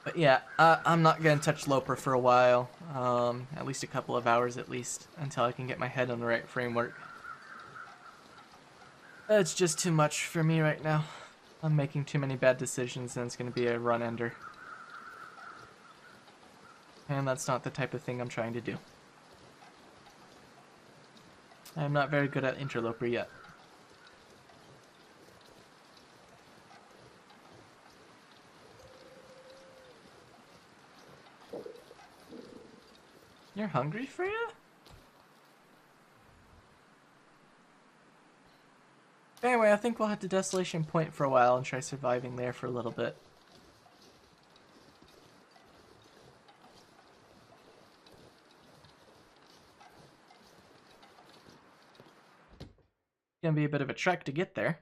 But yeah, I'm not gonna touch Loper for a while. At least a couple of hours at least, until I can get my head on the right framework. It's just too much for me right now. I'm making too many bad decisions and it's gonna be a run ender. And that's not the type of thing I'm trying to do. I'm not very good at Interloper yet. You're hungry, Freya? Anyway, I think we'll head to Desolation Point for a while and try surviving there for a little bit. It's gonna be a bit of a trek to get there.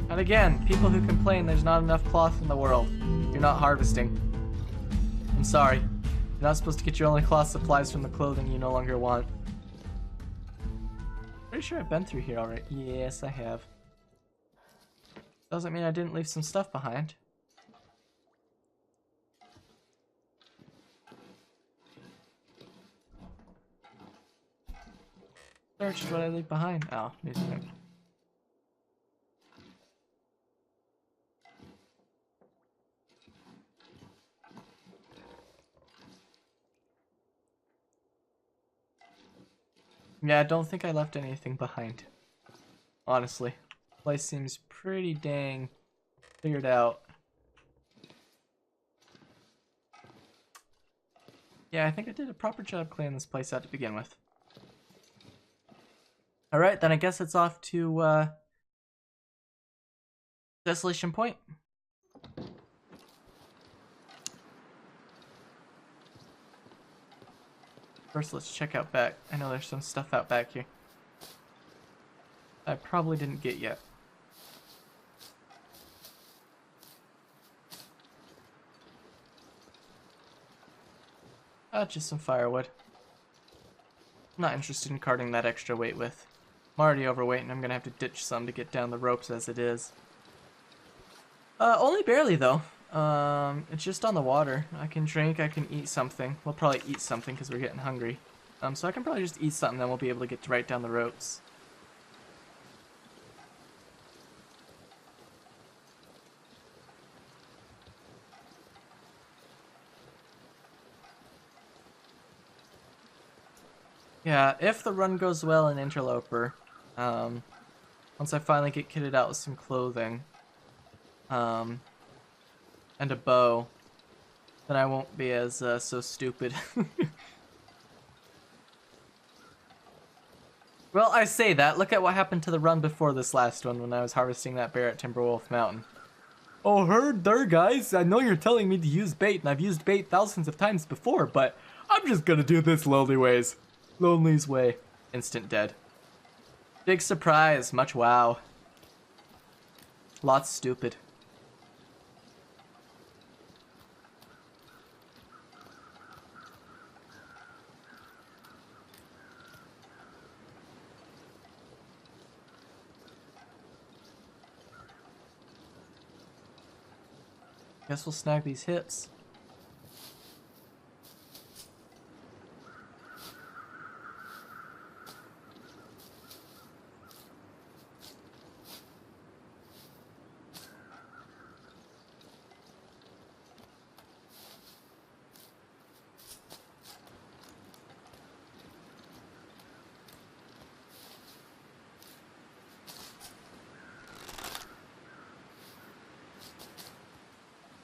And again, people who complain there's not enough cloth in the world, you're not harvesting. I'm sorry. You're not supposed to get your only cloth supplies from the clothing you no longer want. Pretty sure I've been through here already. Yes, I have. Doesn't mean I didn't leave some stuff behind. Search is what I leave behind. Oh, music. Yeah, I don't think I left anything behind. Honestly. The place seems pretty dang figured out. Yeah, I think I did a proper job cleaning this place out to begin with. Alright, then I guess it's off to Desolation Point. First, let's check out back. I know there's some stuff out back here I probably didn't get yet. Just some firewood. I'm not interested in carting that extra weight with. I'm already overweight and I'm gonna have to ditch some to get down the ropes as it is. Only barely though. It's just on the water. I can drink, I can eat something. We'll probably eat something because we're getting hungry. So I can probably just eat something, then we'll be able to get right down the ropes. Yeah, if the run goes well in Interloper, once I finally get kitted out with some clothing, and a bow, then I won't be as so stupid. Well, I say that. Look at what happened to the run before this last one when I was harvesting that bear at Timberwolf Mountain. Oh, heard there, guys. I know you're telling me to use bait, and I've used bait thousands of times before, but I'm just gonna do this lonely ways. Lonely's way. Instant dead. Big surprise. Much wow. Lots stupid. Guess we'll snag these hits.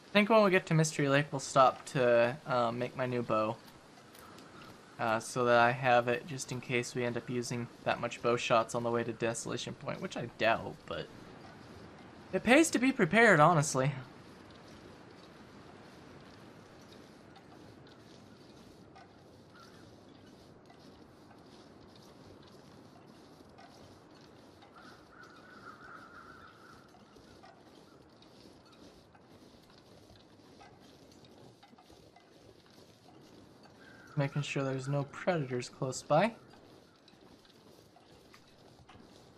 I think when we get to Mystery Lake, we'll stop to make my new bow. So that I have it just in case we end up using that much bow shots on the way to Desolation Point, which I doubt, but it pays to be prepared, honestly. Making sure there's no predators close by.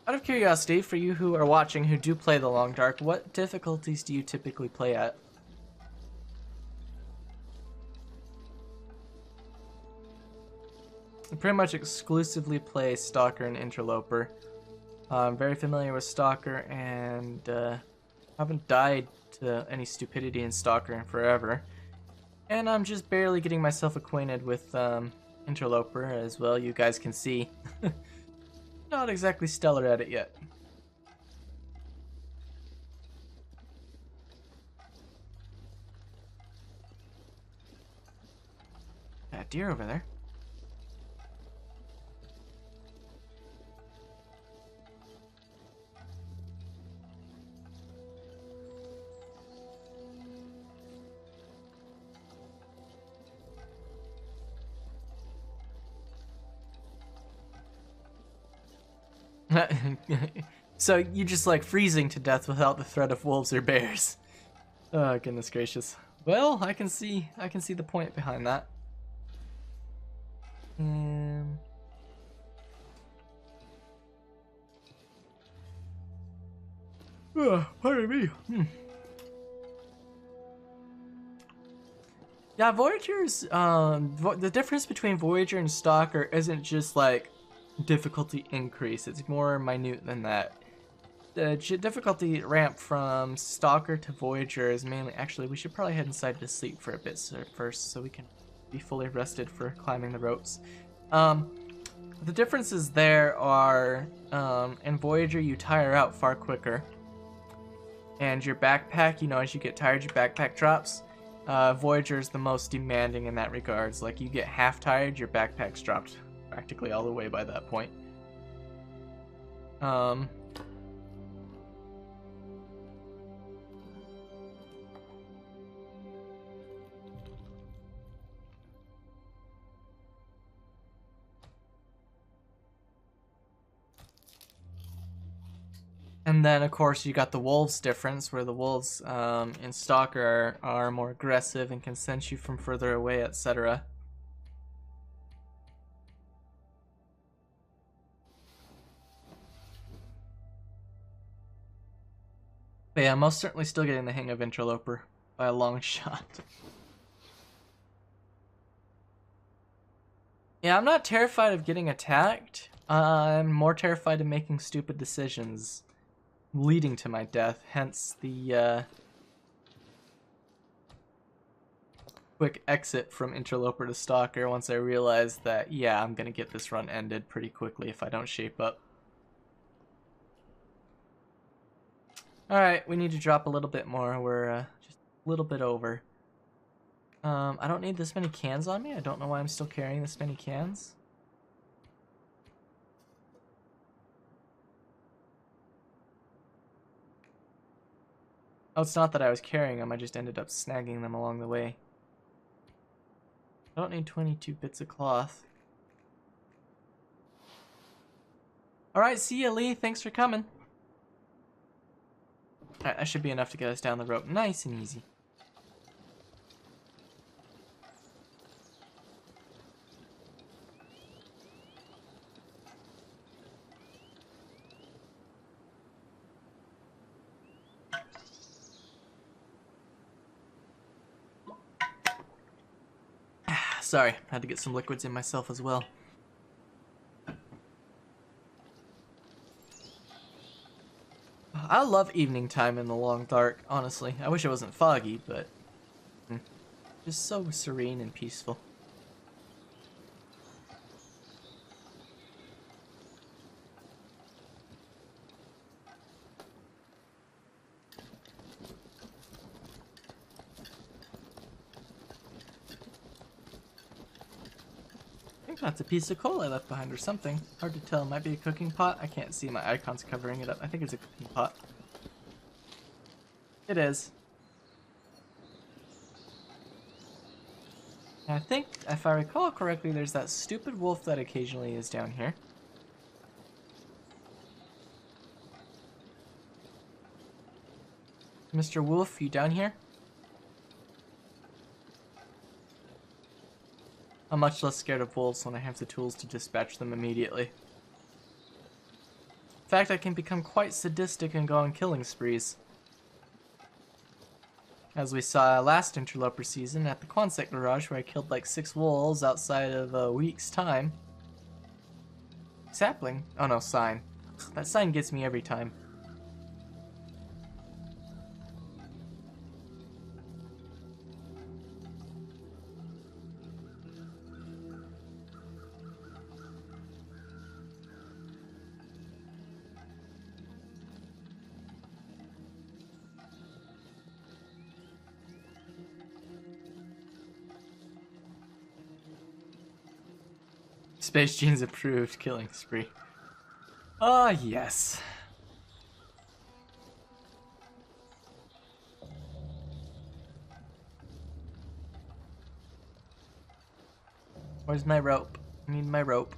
Out of curiosity, for you who are watching who do play the Long Dark, what difficulties do you typically play at? I pretty much exclusively play Stalker and Interloper. I'm very familiar with Stalker and haven't died to any stupidity in Stalker in forever. And I'm just barely getting myself acquainted with Interloper as well, you guys can see. Not exactly stellar at it yet. Got a deer over there. So you just like freezing to death without the threat of wolves or bears. Oh goodness gracious. Well, I can see the point behind that. Pardon me. Yeah, Voyagers, the difference between Voyager and Stalker isn't just like difficulty increase, it's more minute than that. The difficulty ramp from Stalker to Voyager is mainly, actually we should probably head inside to sleep for a bit first so we can be fully rested for climbing the ropes. The differences there are, in Voyager you tire out far quicker. And your backpack, you know, as you get tired, your backpack drops. Voyager is the most demanding in that regards. Like, you get half tired, your backpack's dropped practically all the way by that point. And then, of course, you got the wolves difference, where the wolves in Stalker are more aggressive and can sense you from further away, etc. But yeah, I'm most certainly still getting the hang of Interloper by a long shot. Yeah, I'm not terrified of getting attacked. I'm more terrified of making stupid decisions leading to my death, hence the quick exit from Interloper to Stalker once I realized that, yeah, I'm gonna get this run ended pretty quickly if I don't shape up. Alright, we need to drop a little bit more. We're just a little bit over. I don't need this many cans on me. I don't know why I'm still carrying this many cans. Oh, it's not that I was carrying them, I just ended up snagging them along the way. I don't need 22 bits of cloth. Alright, see ya, Lee. Thanks for coming. Alright, that should be enough to get us down the rope nice and easy. Sorry, had to get some liquids in myself as well. I love evening time in the Long Dark, honestly. I wish it wasn't foggy, but just so serene and peaceful. That's a piece of coal I left behind or something. Hard to tell. Might be a cooking pot. I can't see. My icon's covering it up. I think it's a cooking pot. It is. And I think, if I recall correctly, there's that stupid wolf that occasionally is down here. Mr. Wolf, you down here? I'm much less scared of wolves when I have the tools to dispatch them immediately. In fact, I can become quite sadistic and go on killing sprees. As we saw last Interloper season at the Quonset Garage, where I killed like 6 wolves outside of a week's time. Sapling? Oh no, sign. That sign gets me every time. Space Gene's approved killing spree. Ah, yes. Where's my rope? I need my rope.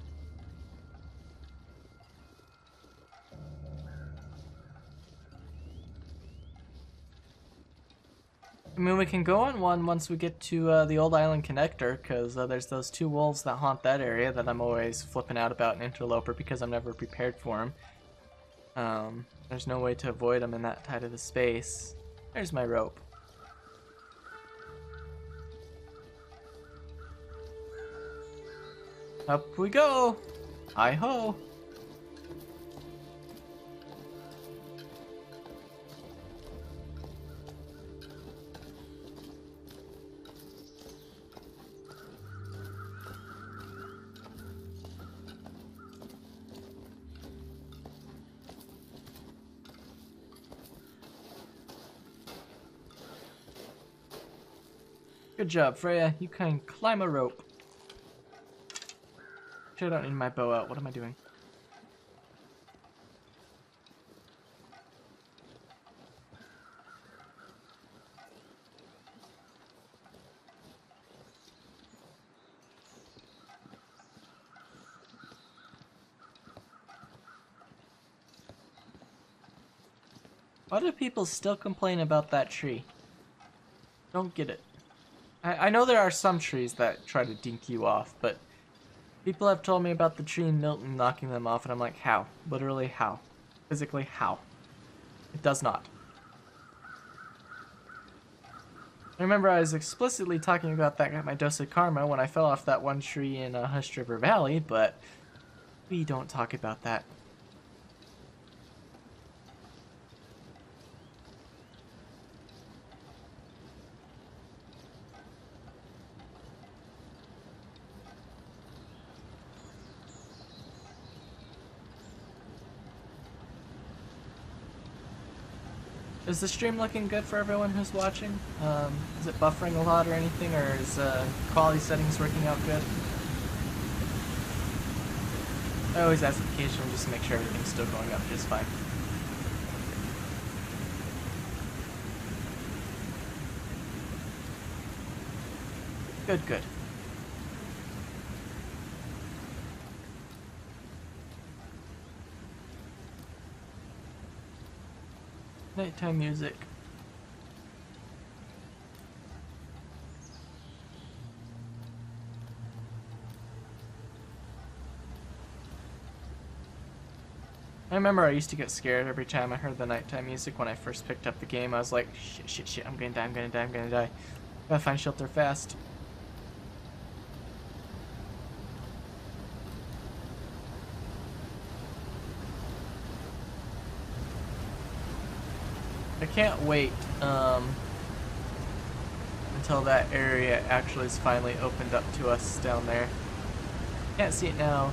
I mean, we can go on one once we get to the old island connector, because there's those 2 wolves that haunt that area that I'm always flipping out about in Interloper because I'm never prepared for them. There's no way to avoid them in that tight of the space. There's my rope. Up we go! Hi-ho! Good job, Freya. You can climb a rope. Sure, I don't need my bow out. What am I doing? Why do people still complain about that tree? Don't get it. I know there are some trees that try to dink you off, but people have told me about the tree in Milton knocking them off, and I'm like, how? Literally how? Physically how? It does not. I remember I was explicitly talking about that at my dose of karma when I fell off that one tree in Hushed River Valley, but we don't talk about that. Is the stream looking good for everyone who's watching? Is it buffering a lot or anything, or is quality settings working out good? I always ask occasionally just to make sure everything's still going up just fine. Good, good. Nighttime music. I remember I used to get scared every time I heard the nighttime music when I first picked up the game. I was like, shit, shit, shit, I'm gonna die, I'm gonna die, I'm gonna die. Gotta find shelter fast. I can't wait until that area actually is finally opened up to us down there. Can't see it now,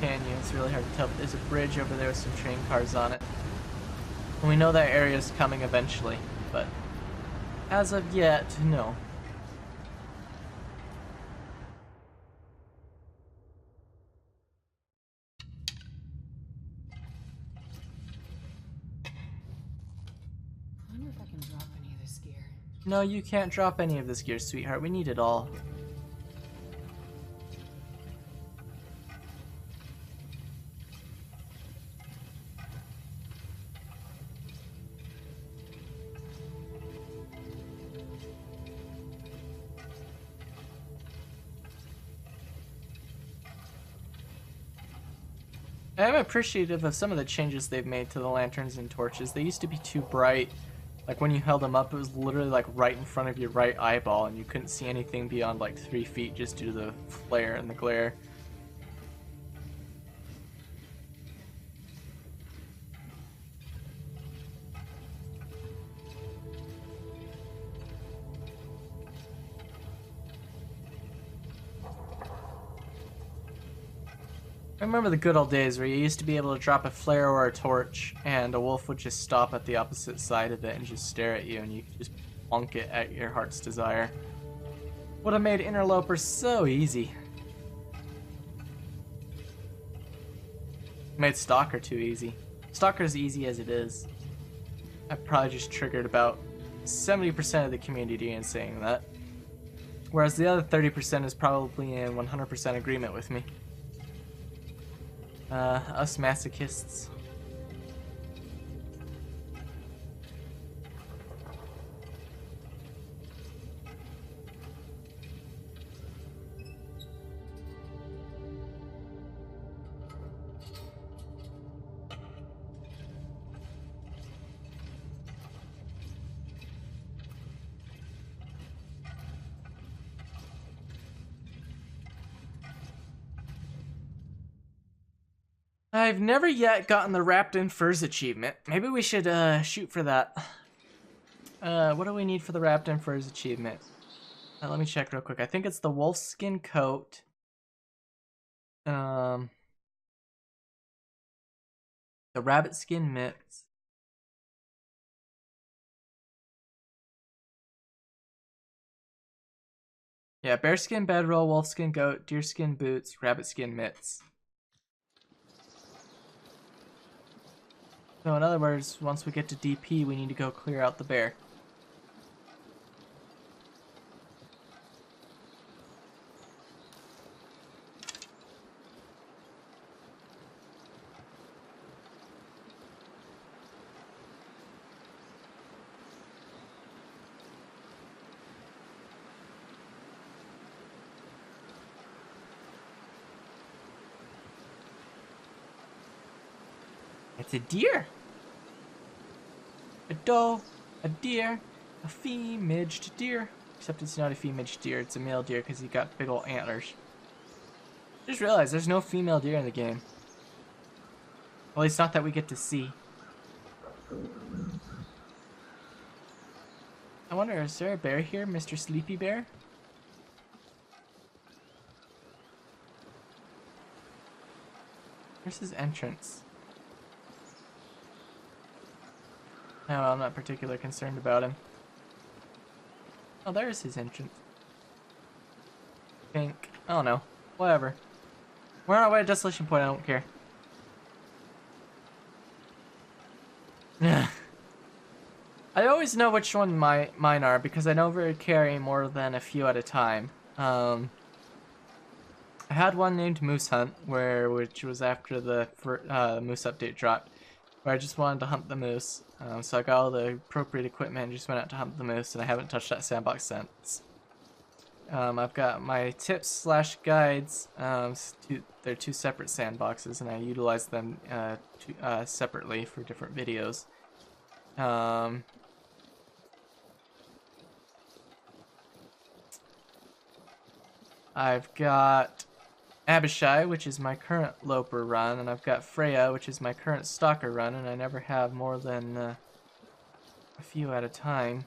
can you? It's really hard to tell, but there's a bridge over there with some train cars on it. And we know that area is coming eventually, but as of yet, no. I wonder if I can drop any of this gear. No, you can't drop any of this gear, sweetheart. We need it all. I am appreciative of some of the changes they've made to the lanterns and torches. They used to be too bright. Like when you held them up, it was literally like right in front of your right eyeball, and you couldn't see anything beyond like 3 feet just due to the flare and the glare. I remember the good old days where you used to be able to drop a flare or a torch, and a wolf would just stop at the opposite side of it and just stare at you, and you could just plonk it at your heart's desire. Would have made Interloper so easy. Made Stalker too easy. Stalker's easy as it is. I probably just triggered about 70% of the community in saying that. Whereas the other 30% is probably in 100% agreement with me. Us masochists. I've never yet gotten the Wrapped in Furs achievement. Maybe we should shoot for that. What do we need for the Wrapped in Furs achievement? Let me check real quick. I think it's the wolf skin coat. The rabbit skin mitts. Yeah, bearskin bedroll, wolfskin goat, deerskin boots, rabbit skin mitts. So in other words, once we get to DP, we need to go clear out the bear. It's a deer. A doe, a deer, a femaged deer. Except it's not a femaged deer, it's a male deer because he got big ol' antlers. Just realized there's no female deer in the game. At least not that we get to see. I wonder, is there a bear here, Mr. Sleepy Bear? Where's his entrance? No, I'm not particularly concerned about him. Oh, there's his entrance. Pink. I don't know. Whatever. We're on our way to Desolation Point, I don't care. I always know which one mine are because I never carry more than a few at a time. I had one named Moose Hunt, which was after the Moose update dropped, where I just wanted to hunt the moose. So I got all the appropriate equipment and just went out to hunt the moose, and I haven't touched that sandbox since. I've got my tips slash guides. They're two separate sandboxes, and I utilize them separately for different videos. I've got Abishai, which is my current Loper run, and I've got Freya, which is my current Stalker run, and I never have more than a few at a time,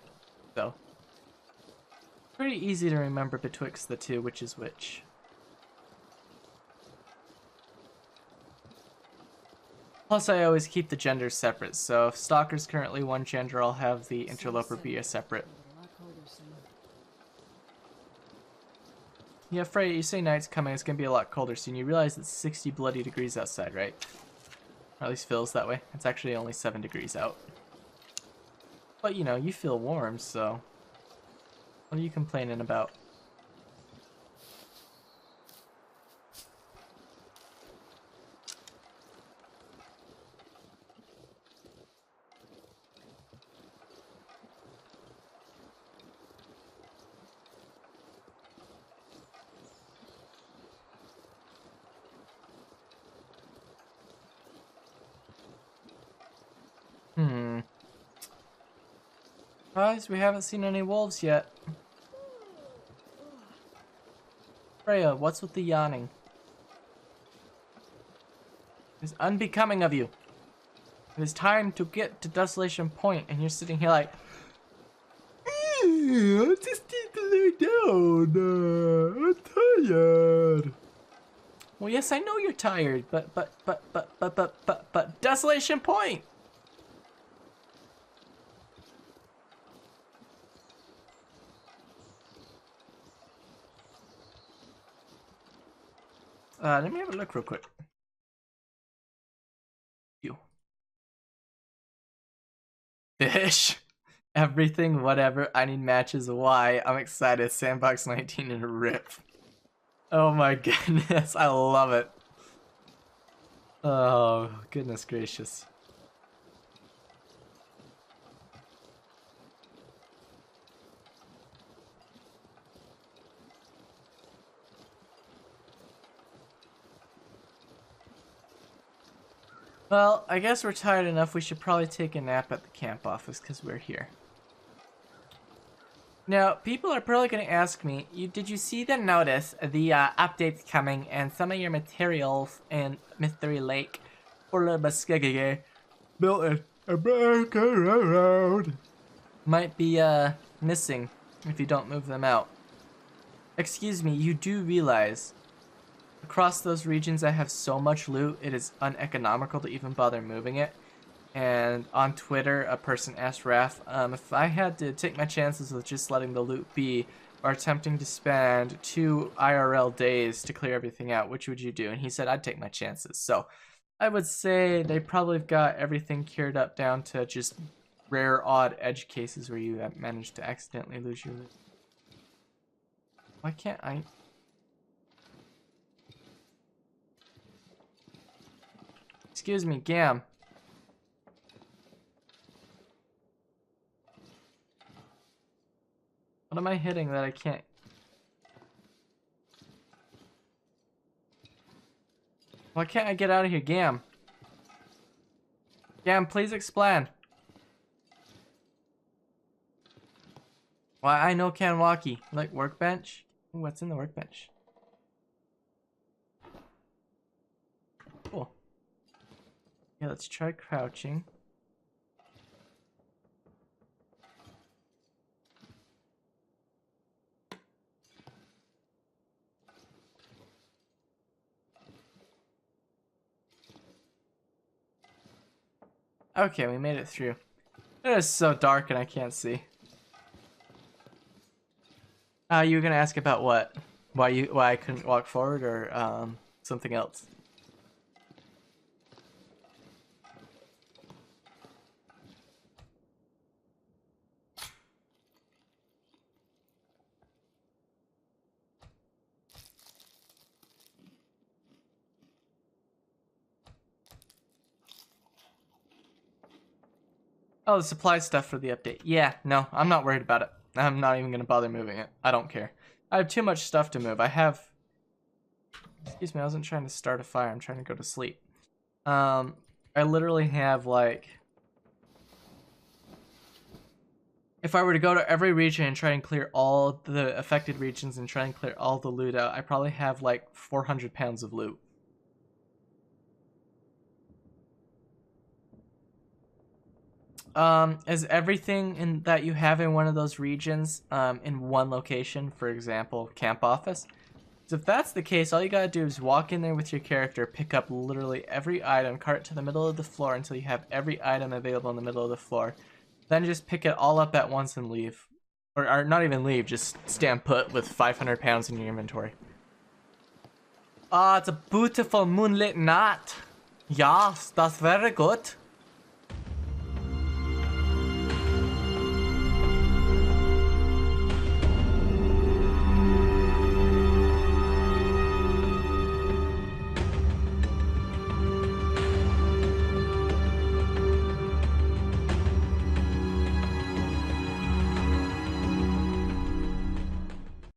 so pretty easy to remember betwixt the two which is which. Plus, I always keep the genders separate, so if Stalker's currently one gender, I'll have the Interloper be a separate. Yeah, Freya, you say night's coming, it's gonna be a lot colder soon. You realize it's 60 bloody degrees outside, right? Or at least feels that way. It's actually only 7 degrees out. But, you know, you feel warm, so what are you complaining about? Guys, we haven't seen any wolves yet. Freya, what's with the yawning? It's unbecoming of you. It is time to get to Desolation Point, and you're sitting here like, I just need to lay down. I'm tired. Well, yes, I know you're tired, but Desolation Point. Let me have a look real quick. You. Fish. Everything, whatever. I need matches. Why? I'm excited. Sandbox 19 and a rip. Oh my goodness. I love it. Oh, goodness gracious. Well, I guess we're tired enough. We should probably take a nap at the camp office because we're here. Now, people are probably going to ask me, did you see the notice, the updates coming, and some of your materials in Mystery Lake for the Muskegee built a back around might be missing if you don't move them out. Excuse me, you do realize across those regions I have so much loot, it is uneconomical to even bother moving it. And on Twitter, a person asked Raph, if I had to take my chances with just letting the loot be, or attempting to spend 2 IRL days to clear everything out, which would you do? And he said, I'd take my chances. So I would say they probably have got everything cured up down to just rare, odd edge cases where you have managed to accidentally lose your loot. Why can't I? Excuse me, Gam. What am I hitting that I can't? Why can't I get out of here, Gam? Gam, please explain. Why I know Kanwaki. Like workbench? Ooh, what's in the workbench? Cool. Yeah, let's try crouching. Okay, we made it through. It is so dark and I can't see. You were gonna ask about what? Why I couldn't walk forward, or something else? Oh, the supply stuff for the update. Yeah, no, I'm not worried about it. I'm not even gonna bother moving it. I don't care. I have too much stuff to move. I have... Excuse me, I wasn't trying to start a fire. I'm trying to go to sleep. I literally have, like... If I were to go to every region and try and clear all the affected regions and try and clear all the loot out, I probably have, like, 400 pounds of loot. Is everything that you have in one of those regions in one location, for example, camp office? So if that's the case, all you gotta do is walk in there with your character, pick up literally every item, cart it to the middle of the floor until you have every item available in the middle of the floor. Then just pick it all up at once and leave. Or not even leave, just stand put with 500 pounds in your inventory. Ah, it's a beautiful moonlit night. Yes, that's very good.